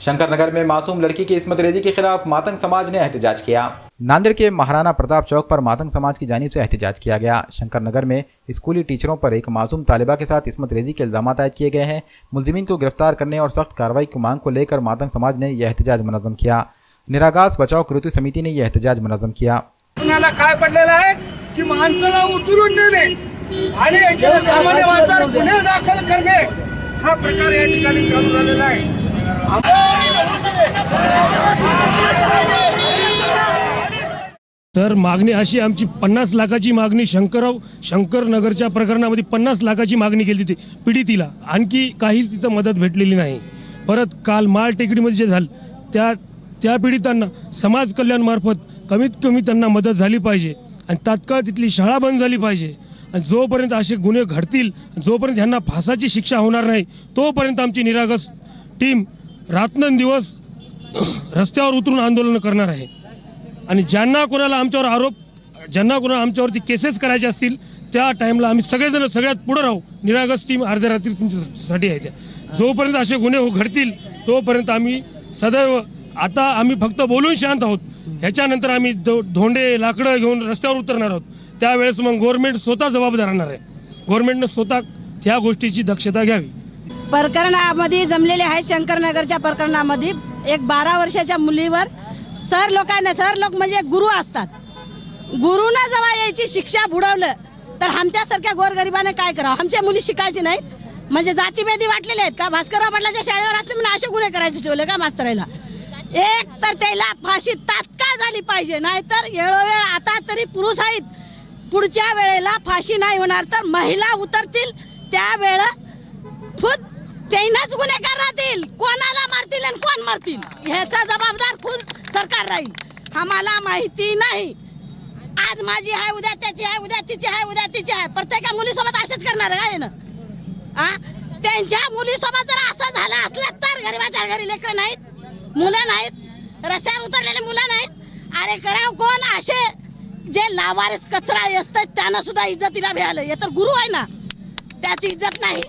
शंकरनगर में मासूम लड़की की इस्मत रेजी के खिलाफ मातंग समाज ने एहतजाज किया। नांदेड़ के महाराणा प्रताप चौक पर मातंग समाज की जानिब से एहतजाज किया गया। शंकरनगर में स्कूली टीचरों पर एक मासूम तालिबा के साथ इस्मत रेजी के इल्जाम आयद किए गए हैं। मुलजिमीन को गिरफ्तार करने और सख्त कार्रवाई की मांग को लेकर मातंग समाज ने यह एहतजाज मुनज़्ज़म किया। निरागास बचाव कृति समिति ने यह एहतजाज मुनज़्ज़म किया। काय पडलेलं आहे की माणसाला उचलून नेणे आणि सामान्य माणसावर गुन्हे दाखल करणे हा प्रकार या ठिकाणी चालू झालेला आहे। तर मागणी अशी आमची 50 लाखाची मागणी शंकरनगरच्या प्रकरणामध्ये 50 लाखाची मागणी केली होती पीडितीला, आणखी काहीच तिथं मदत भेटलेली नाही। परत काल माळ टेकडीमध्ये जे झालं त्या पीडितांना समाज कल्याण मार्फत कमीत कमी त्यांना मदत झाली पाहिजे आणि तात्काळ तिथली शाळा बंद झाली पाहिजे। आणि जोपर्यंत असे गुन्हे घडतील, जोपर्यंत यांना फासाची शिक्षा होणार नाही, तोपर्यंत आमची निरागस टीम रात्रंदिवस रस्त्यावर उतरून आंदोलन करणार आहे। आणि ज्यांना कोणाला आमच्यावरती केसेस करायचे असतील त्या टाईमला आम्ही सगळेजण सगळ्यात पुढे राहू। निरागस टीम अर्ध्या रात्री तुमच्यासाठी आहे। जोपर्यंत असे गुन्हे घडतील तोपर्यंत आम्ही सदैव, आता आम्ही फक्त बोलून शांत आहोत, ह्याच्यानंतर आम्ही धोंडे लाकडं घेऊन रस्त्यावर उतरणार आहोत। त्यावेळेस मग गव्हर्नमेंट स्वतः जबाबदार राहणार आहे। गव्हर्नमेंटने स्वतः त्या गोष्टीची दक्षता घ्यावी। प्रकरणामध्ये जमलेले आहे शंकरनगरच्या प्रकरणामध्ये एक 12 वर्षाच्या मुलीवर सर लोक म्हणजे गुरु असतात, गुरुना जेव्हा याची शिक्षा बुडवलं तर आमच्यासारख्या गोरगरिबाने काय करावं? आमच्या मुली शिकायची नाहीत म्हणजे जातीभेदी वाटलेले आहेत का? भास्करराव पाटलाच्या शाळेवर असते म्हणून असे गुन्हे करायचे ठेवले का मास्तरायला? एक तर त्याला फाशी तात्काळ झाली पाहिजे, नाहीतर वेळोवेळ आता तरी पुरुष आहेत, पुढच्या वेळेला फाशी नाही होणार तर महिला उतरतील, त्यावेळेला खुद त्यांनाच गुन्हेगार राहतील, कोणाला मारतील आणि कोण मारतील ह्याचा जबाबदार खुद सरकार राहील। आम्हाला माहिती नाही, आज माझी आहे, उद्या त्याची आहे, उद्या तिची आहे, उद्या तिची आहे, प्रत्येका मुलीसोबत असेच करणार आहे ना? त्यांच्या मुलीसोबत जर असं झालं असलं तर गरीबाच्या घरी लेकरं नाहीत, मुलं नाहीत, रस्त्यावर उतरलेले मुलं नाहीत, अरे कराव कोण? असे जे लावारिस कचरा असतात त्यांना सुद्धा इज्जतीला मिळालं, हे तर गुरु आहे ना, त्याची इज्जत नाही।